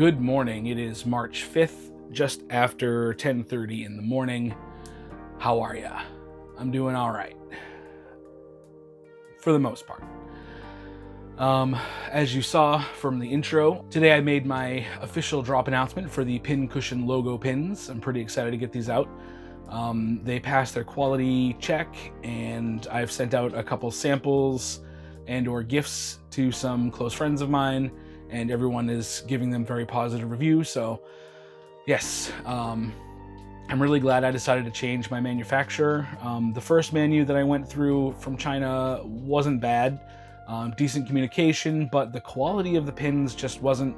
Good morning. It is March 5th, just after 10:30 in the morning. How are ya? I'm doing all right, for the most part. As you saw from the intro, today I made my official drop announcement for the pin cushion logo pins. I'm pretty excited to get these out. They passed their quality check, and I've sent out a couple samples and or gifts to some close friends of mine, and everyone is giving them very positive reviews. So yes, I'm really glad I decided to change my manufacturer. The first menu that I went through from China wasn't bad. Decent communication, but the quality of the pins just wasn't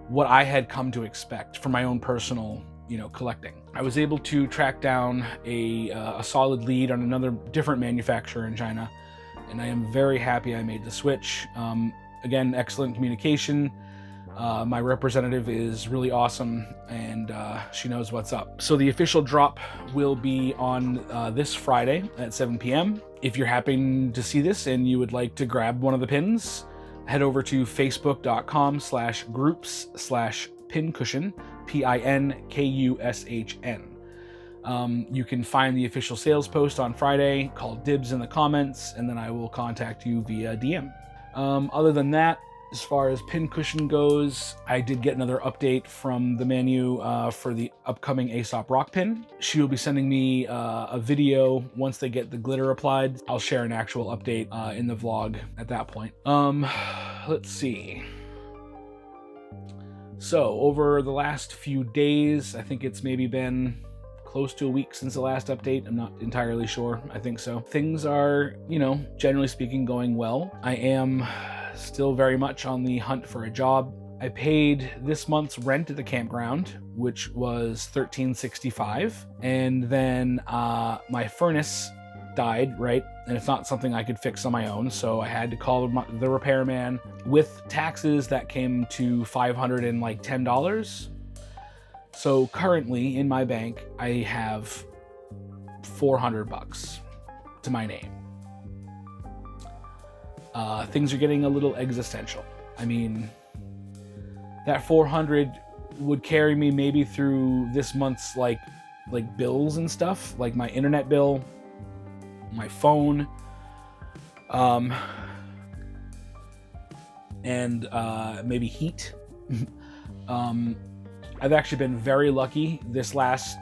what I had come to expect for my own personal, collecting. I was able to track down a solid lead on another different manufacturer in China, and I am very happy I made the switch. Again, excellent communication. My representative is really awesome, and she knows what's up. So the official drop will be on this Friday at 7 p.m. If you're happy to see this and you would like to grab one of the pins, head over to facebook.com/groups/pincushion, PINKUSHN. You can find the official sales post on Friday, call dibs in the comments, and then I will contact you via DM. Other than that, as far as pin cushion goes, I did get another update from the menu for the upcoming Aesop rock pin. She will be sending me a video once they get the glitter applied. I'll share an actual update in the vlog at that point. Let's see. So over the last few days, I think it's maybe been close to a week since the last update. I'm not entirely sure. I think so. Things are, generally speaking, going well. I am still very much on the hunt for a job. I paid this month's rent at the campground, which was $13.65, and then my furnace died, right? And it's not something I could fix on my own, so I had to call the repairman. With taxes, that came to $510. So currently in my bank, I have $400 to my name. Things are getting a little existential. I mean, that 400 would carry me maybe through this month's like bills and stuff, like my internet bill, my phone, and maybe heat. I've actually been very lucky. This last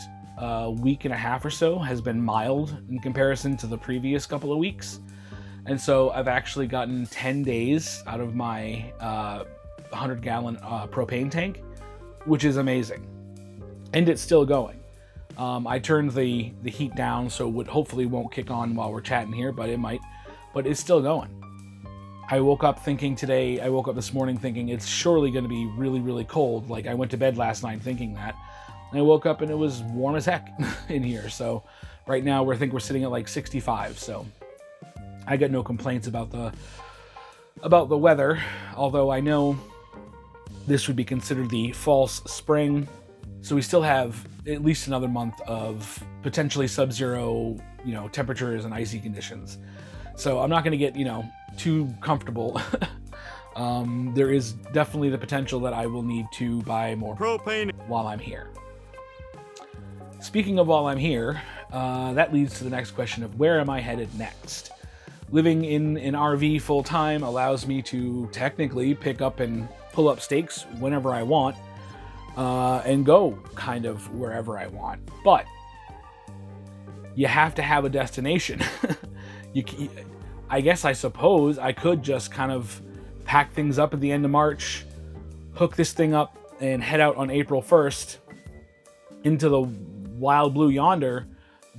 week and a half or so has been mild in comparison to the previous couple of weeks. And so I've actually gotten 10 days out of my 100-gallon propane tank, which is amazing. And it's still going. I turned the heat down, so it hopefully won't kick on while we're chatting here, but it might. But it's still going. I woke up this morning thinking it's surely going to be really, really cold. Like, I went to bed last night thinking that. And I woke up and it was warm as heck in here. So right now we're sitting at like 65. So I got no complaints about the weather, although I know this would be considered the false spring. So we still have at least another month of potentially sub-zero, temperatures and icy conditions. So I'm not going to get, too comfortable. There is definitely the potential that I will need to buy more propane while I'm here. Speaking of while I'm here, that leads to the next question of where am I headed next? Living in an RV full time allows me to technically pick up and pull up stakes whenever I want, and go kind of wherever I want. But you have to have a destination. I suppose I could just kind of pack things up at the end of March, hook this thing up, and head out on April 1st into the wild blue yonder,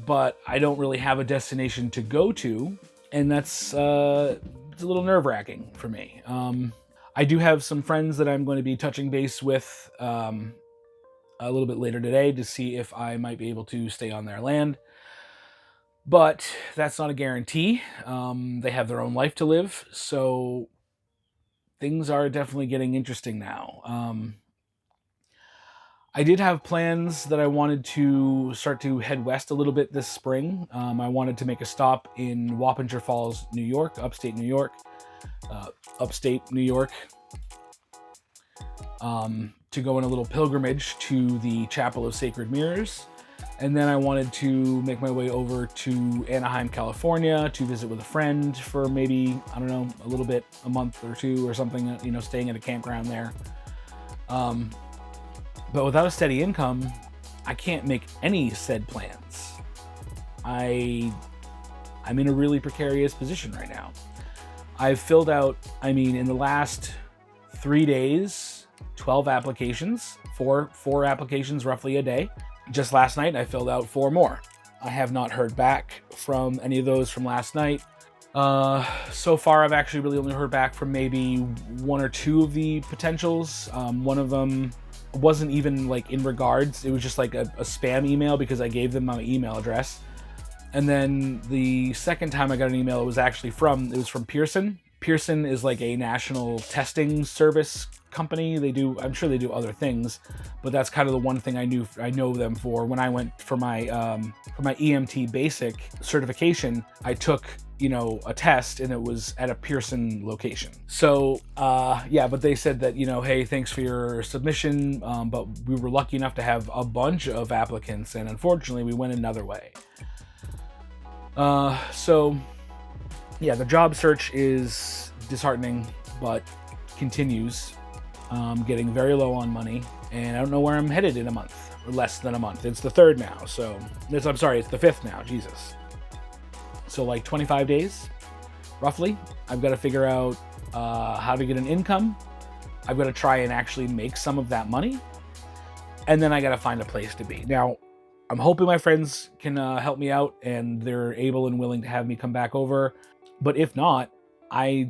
but I don't really have a destination to go to, and that's it's a little nerve-wracking for me. I do have some friends that I'm going to be touching base with a little bit later today to see if I might be able to stay on their land. But that's not a guarantee. They have their own life to live, so things are definitely getting interesting now. I did have plans that I wanted to start to head west a little bit this spring. I wanted to make a stop in Wappinger Falls, New York, upstate New York. to go on a little pilgrimage to the Chapel of Sacred Mirrors. And then I wanted to make my way over to Anaheim, California to visit with a friend for maybe, I don't know, a little bit, a month or two or something, you know, staying at a campground there. But without a steady income, I can't make any said plans. I'm in a really precarious position right now. I've filled out, in the last 3 days, 12 applications, four applications roughly a day. Just last night, I filled out 4 more. I have not heard back from any of those from last night. So far, I've actually really only heard back from maybe 1 or 2 of the potentials. One of them wasn't even like in regards. It was just like a spam email because I gave them my email address. And then the second time I got an email, it was from Pearson. Pearson is like a national testing service company. I'm sure they do other things, but that's kind of the one thing I know them for. When I went for my EMT basic certification, I took, a test, and it was at a Pearson location. So, but they said that, hey, thanks for your submission, but we were lucky enough to have a bunch of applicants, and unfortunately we went another way. The job search is disheartening, but continues. Getting very low on money, and I don't know where I'm headed in a month, or less than a month. It's the 3rd now, it's the 5th now, Jesus. So like 25 days, roughly. I've got to figure out how to get an income. I've got to try and actually make some of that money, and then I got to find a place to be. Now, I'm hoping my friends can help me out, and they're able and willing to have me come back over. But if not, I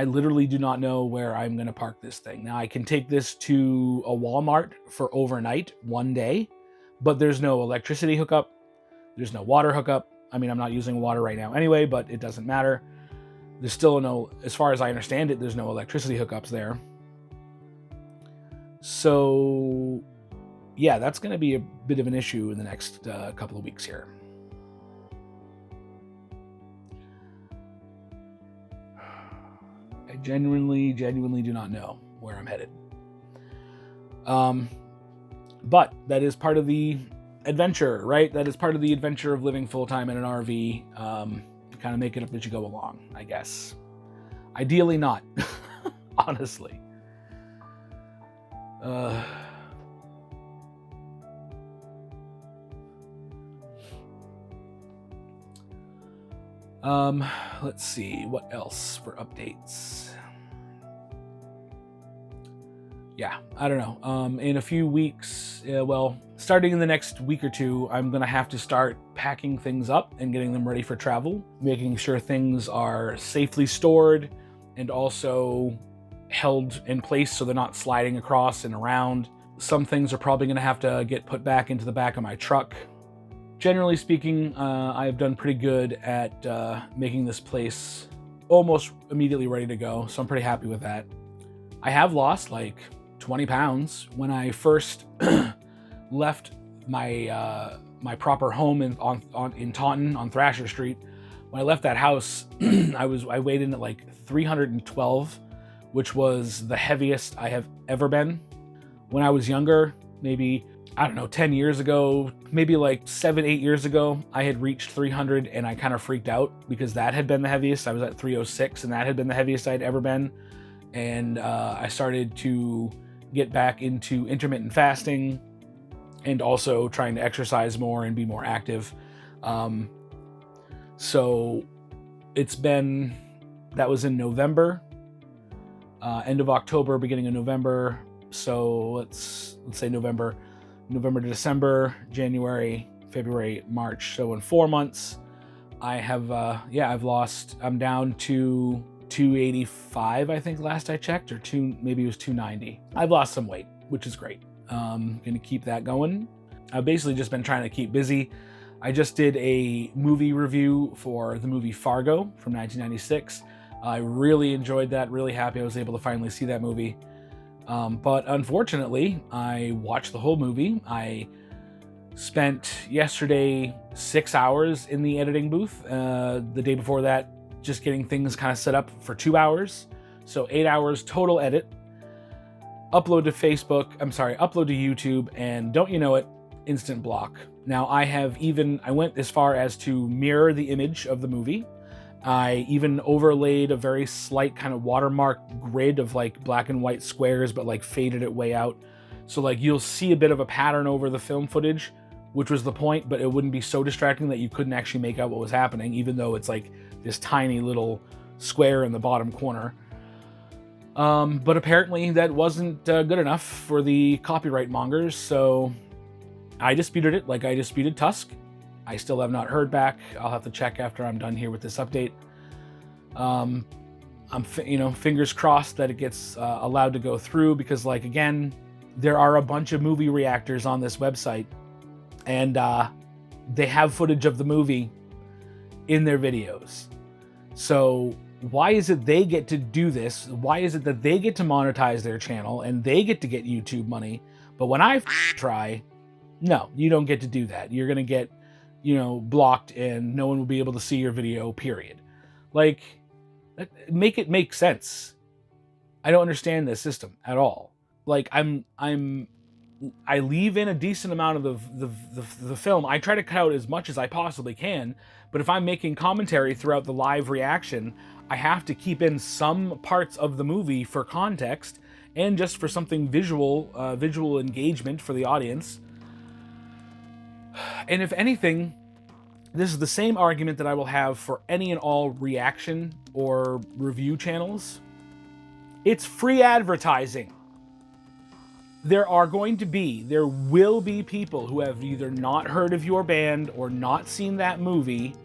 literally do not know where I'm going to park this thing. Now, I can take this to a Walmart for overnight, 1 day, but there's no electricity hookup. There's no water hookup. I'm not using water right now anyway, but it doesn't matter. There's still no, as far as I understand it, there's no electricity hookups there. So, yeah, that's going to be a bit of an issue in the next couple of weeks here. I genuinely do not know where I'm headed. But that is part of the adventure, right? That is part of the adventure of living full-time in an RV. Kind of make it up as you go along, I guess. Ideally not, honestly. Let's see, what else for updates? Yeah, I don't know. In a few weeks, starting in the next week or 2, I'm gonna have to start packing things up and getting them ready for travel, making sure things are safely stored and also held in place so they're not sliding across and around. Some things are probably gonna have to get put back into the back of my truck. Generally speaking, I've done pretty good at making this place almost immediately ready to go, so I'm pretty happy with that. I have lost like 20 pounds. When I first left my my proper home in Taunton on Thrasher Street, when I left that house, I weighed in at like 312, which was the heaviest I have ever been. When I was younger, maybe, I don't know, 10 years ago, maybe like 7-8 years ago, I had reached 300 and I kind of freaked out because that had been the heaviest. I was at 306 and that had been the heaviest I'd ever been. And I started to get back into intermittent fasting and also trying to exercise more and be more active. So that was in November, end of October, beginning of November. So let's say November to December, January, February, March. So in 4 months, I'm down to 285, I think last I checked, or maybe it was 290. I've lost some weight, which is great. Gonna keep that going. I've basically just been trying to keep busy. I just did a movie review for the movie Fargo from 1996. I really enjoyed that, really happy I was able to finally see that movie. But unfortunately, I watched the whole movie. I spent yesterday 6 hours in the editing booth. The day before that, just getting things kind of set up for 2 hours. So 8 hours total edit. upload to upload to YouTube, and don't you know it, instant block. Now I went as far as to mirror the image of the movie. I even overlaid a very slight kind of watermark grid of like black and white squares, but like faded it way out. So like you'll see a bit of a pattern over the film footage, which was the point, but it wouldn't be so distracting that you couldn't actually make out what was happening, even though it's like this tiny little square in the bottom corner. But apparently that wasn't good enough for the copyright mongers, so I disputed it like I disputed Tusk. I still have not heard back. I'll have to check after I'm done here with this update. I'm fingers crossed that it gets allowed to go through, because like, again, there are a bunch of movie reactors on this website, and they have footage of the movie in their videos. So why is it they get to do this? Why is it that they get to monetize their channel and they get to get YouTube money? But when I try, no, you don't get to do that. You're going to get, blocked, and no one will be able to see your video, period. Like, make it make sense. I don't understand this system at all. Like, I leave in a decent amount of the film. I try to cut out as much as I possibly can, but if I'm making commentary throughout the live reaction, I have to keep in some parts of the movie for context and just for something visual engagement for the audience. And if anything, this is the same argument that I will have for any and all reaction or review channels. It's free advertising. There will be people who have either not heard of your band or not seen that movie,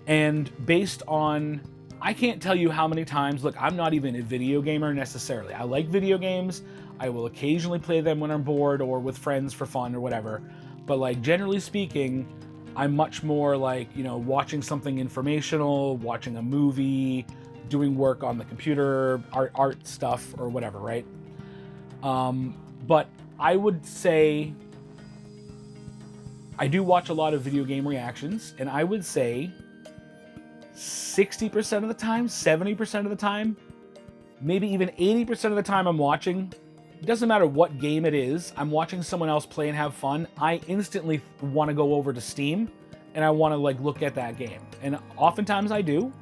and based on, I can't tell you how many times, look, I'm not even a video gamer necessarily. I like video games. I will occasionally play them when I'm bored or with friends for fun or whatever. But like, generally speaking, I'm much more like, watching something informational, watching a movie, doing work on the computer, art stuff or whatever, right? But I would say I do watch a lot of video game reactions, and I would say 60% of the time, 70% of the time, maybe even 80% of the time I'm watching, it doesn't matter what game it is, I'm watching someone else play and have fun, I instantly want to go over to Steam and I want to like look at that game. And oftentimes I do.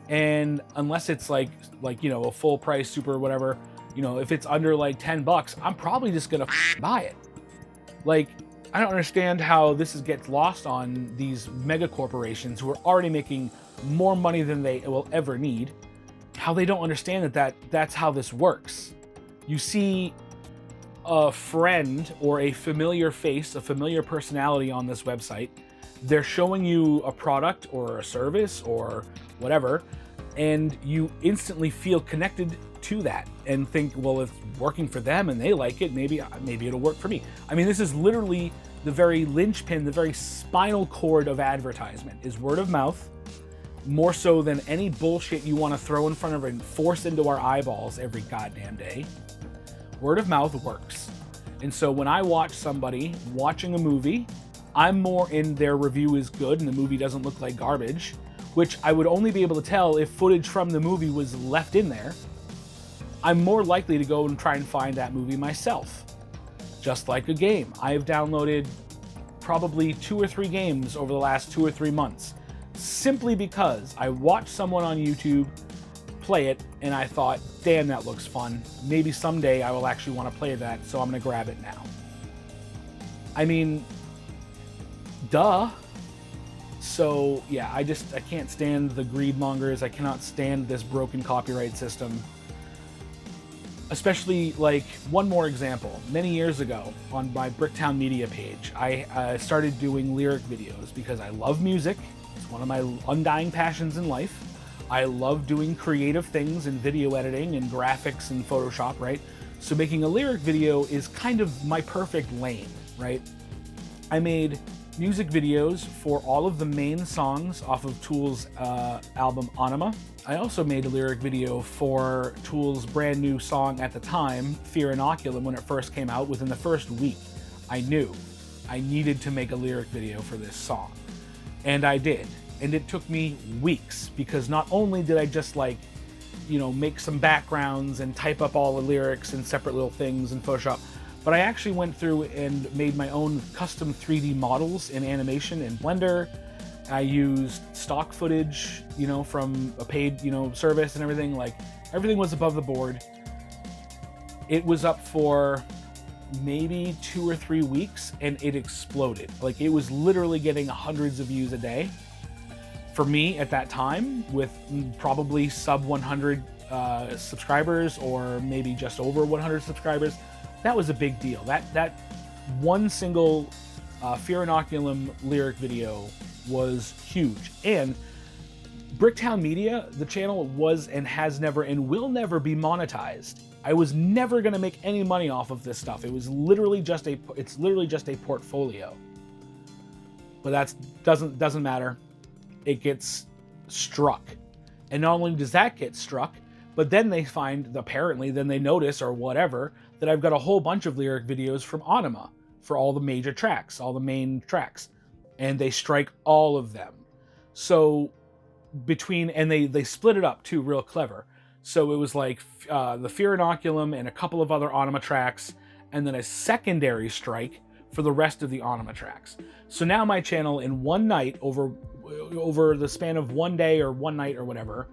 And unless it's like a full price super whatever, if it's under like $10, I'm probably just gonna buy it. Like, I don't understand how this gets lost on these mega corporations who are already making more money than they will ever need. How they don't understand that's how this works. You see a friend or a familiar face, a familiar personality on this website. They're showing you a product or a service or whatever, and you instantly feel connected to that and think, well, if it's working for them and they like it, maybe it'll work for me. I mean, this is literally the very linchpin, the very spinal cord of advertisement is word of mouth, more so than any bullshit you want to throw in front of and force into our eyeballs every goddamn day. Word of mouth works. And so when I watch somebody watching a movie, I'm more in their review is good and the movie doesn't look like garbage, which I would only be able to tell if footage from the movie was left in there. I'm more likely to go and try and find that movie myself. Just like a game. I've downloaded probably 2 or 3 games over the last 2 or 3 months, simply because I watched someone on YouTube play it and I thought, damn, that looks fun. Maybe someday I will actually want to play that, so I'm gonna grab it now. I mean, duh. So yeah, I can't stand the greed mongers. I cannot stand this broken copyright system. Especially, like, one more example. Many years ago, on my Bricktown Media page, I started doing lyric videos because I love music. It's one of my undying passions in life. I love doing creative things in video editing and graphics and Photoshop, right? So making a lyric video is kind of my perfect lane, right? I made music videos for all of the main songs off of Tool's album Anima. I also made a lyric video for Tool's brand new song at the time, Fear Inoculum, when it first came out. Within the first week, I knew I needed to make a lyric video for this song. And I did. And it took me weeks, because not only did I just like make some backgrounds and type up all the lyrics in separate little things in Photoshop. But I actually went through and made my own custom 3D models in animation in Blender. I used stock footage, from a paid, service and everything. Like, everything was above the board. It was up for maybe 2 or 3 weeks and it exploded. Like, it was literally getting hundreds of views a day. For me at that time, with probably sub 100 subscribers, or maybe just over 100 subscribers, that was a big deal. That one single Fear Inoculum lyric video was huge. And Bricktown Media, the channel, was and has never and will never be monetized. I was never going to make any money off of this stuff. It was literally just a portfolio. But that doesn't matter. It gets struck. And not only does that get struck, but then they notice or whatever that I've got a whole bunch of lyric videos from Anima for all the major tracks, all the main tracks, and they strike all of them. So they split it up too, real clever. So it was like the Fear Inoculum and a couple of other Anima tracks, and then a secondary strike for the rest of the Anima tracks. So now my channel, in one night, over the span of one day or one night or whatever,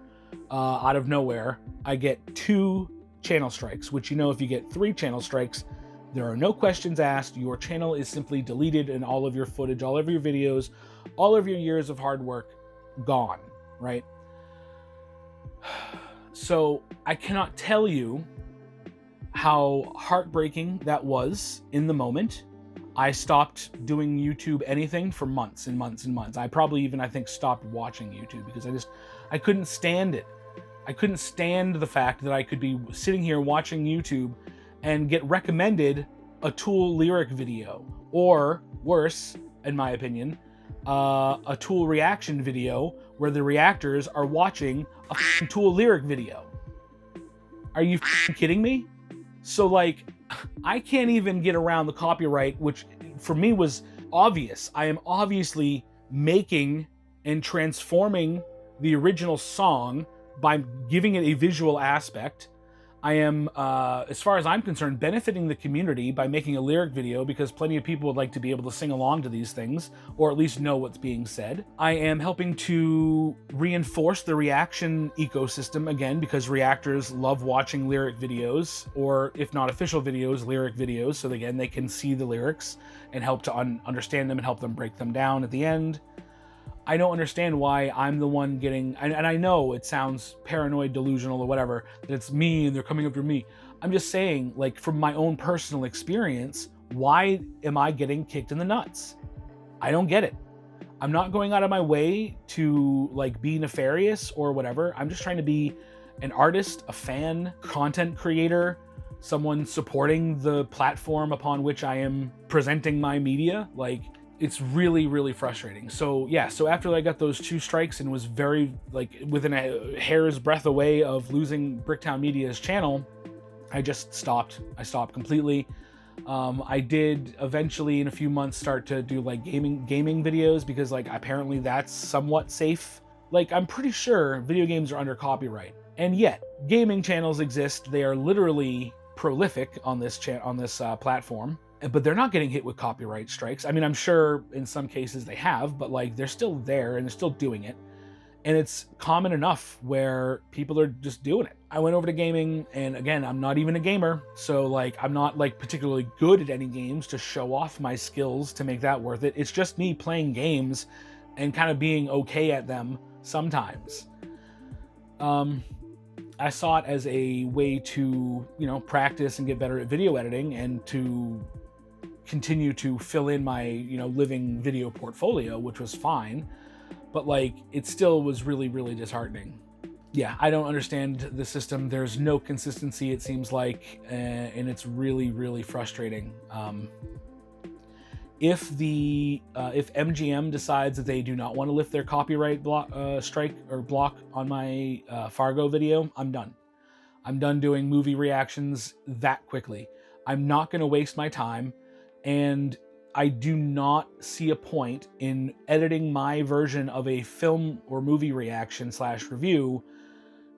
out of nowhere, I get 2 channel strikes, which, if you get 3 channel strikes, there are no questions asked. Your channel is simply deleted, and all of your footage, all of your videos, all of your years of hard work gone, right? So I cannot tell you how heartbreaking that was in the moment. I stopped doing YouTube anything for months and months and months. I probably even, I think, stopped watching YouTube because I couldn't stand it. I couldn't stand the fact that I could be sitting here watching YouTube and get recommended a Tool lyric video, or worse, in my opinion, a Tool reaction video where the reactors are watching a Tool lyric video. Are you kidding me? So, like, I can't even get around the copyright, which for me was obvious. I am obviously making and transforming the original song by giving it a visual aspect. I am, as far as I'm concerned, benefiting the community by making a lyric video, because plenty of people would like to be able to sing along to these things, or at least know what's being said. I am helping to reinforce the reaction ecosystem, again, because reactors love watching lyric videos, or if not official videos, lyric videos, so again, they can see the lyrics and help to understand them and help them break them down at the end. I don't understand why I'm the one getting, and I know it sounds paranoid, delusional, or whatever, that it's me and they're coming after me. I'm just saying, like, from my own personal experience, why am I getting kicked in the nuts? I don't get it. I'm not going out of my way to, like, be nefarious or whatever. I'm just trying to be an artist, a fan, content creator, someone supporting the platform upon which I am presenting my media. Like, it's really, really frustrating. So yeah, so after I got those 2 strikes and was very, like, within a hair's breadth away of losing Bricktown Media's channel, I just stopped. I stopped completely. I did eventually in a few months start to do like gaming videos, because like apparently that's somewhat safe. Like, I'm pretty sure video games are under copyright, and yet gaming channels exist. They are literally prolific on this platform. But they're not getting hit with copyright strikes. I mean, I'm sure in some cases they have, but like they're still there and they're still doing it. And it's common enough where people are just doing it. I went over to gaming, and again, I'm not even a gamer. So like, I'm not like particularly good at any games to show off my skills to make that worth it. It's just me playing games and kind of being okay at them sometimes. I saw it as a way to, practice and get better at video editing, and to continue to fill in my, living video portfolio, which was fine, but like, it still was really, really disheartening. Yeah, I don't understand the system. There's no consistency, it seems like, and it's really, really frustrating. If MGM decides that they do not want to lift their copyright strike or block on my Fargo video, I'm done. I'm done doing movie reactions that quickly. I'm not going to waste my time. And I do not see a point in editing my version of a film or movie reaction / review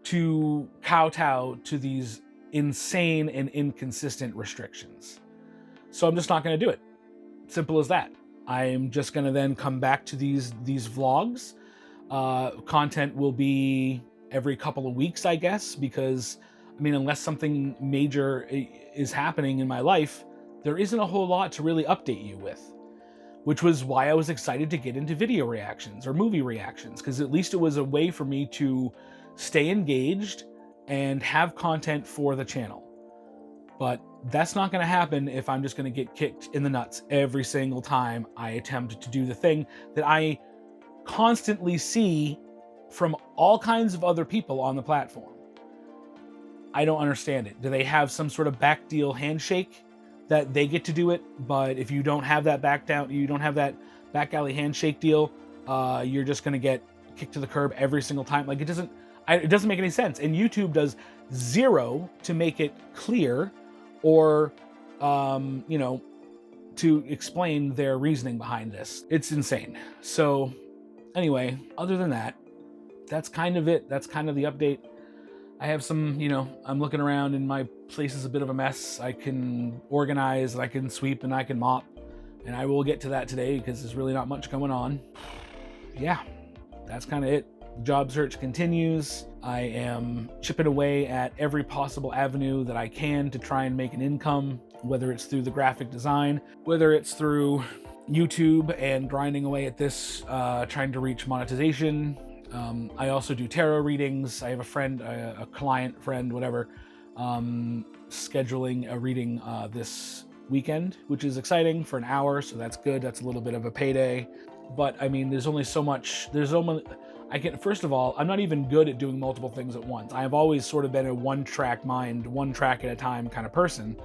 to kowtow to these insane and inconsistent restrictions. So I'm just not going to do it. Simple as that. I'm just going to then come back to these vlogs. Content will be every couple of weeks, I guess, because I mean, unless something major is happening in my life, there isn't a whole lot to really update you with, which was why I was excited to get into video reactions or movie reactions, because at least it was a way for me to stay engaged and have content for the channel. But that's not going to happen if I'm just going to get kicked in the nuts every single time I attempt to do the thing that I constantly see from all kinds of other people on the platform. I don't understand it. Do they have some sort of back deal handshake that they get to do it, but if you don't have that back alley handshake deal, you're just going to get kicked to the curb every single time? Like, it doesn't make any sense. And YouTube does zero to make it clear or, to explain their reasoning behind this. It's insane. So anyway, other than that, that's kind of it. That's kind of the update. I have some, I'm looking around and my place is a bit of a mess. I can organize, and I can sweep, and I can mop. And I will get to that today because there's really not much going on. Yeah, that's kind of it. Job search continues. I am chipping away at every possible avenue that I can to try and make an income, whether it's through the graphic design, whether it's through YouTube and grinding away at this, trying to reach monetization. I also do tarot readings. I have a friend, a client friend, whatever, scheduling a reading this weekend, which is exciting, for an hour, so that's good. That's a little bit of a payday. But I mean, there's only so much. First of all, I'm not even good at doing multiple things at once. I've always sort of been a one-track mind, one track at a time kind of person.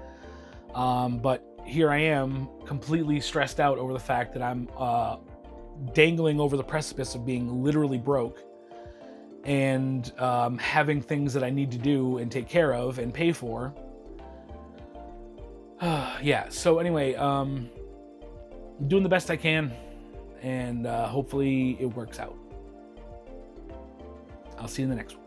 But here I am, completely stressed out over the fact that I'm dangling over the precipice of being literally broke, and having things that I need to do and take care of and pay for. Yeah, so anyway, I'm doing the best I can, and hopefully it works out. I'll see you in the next one.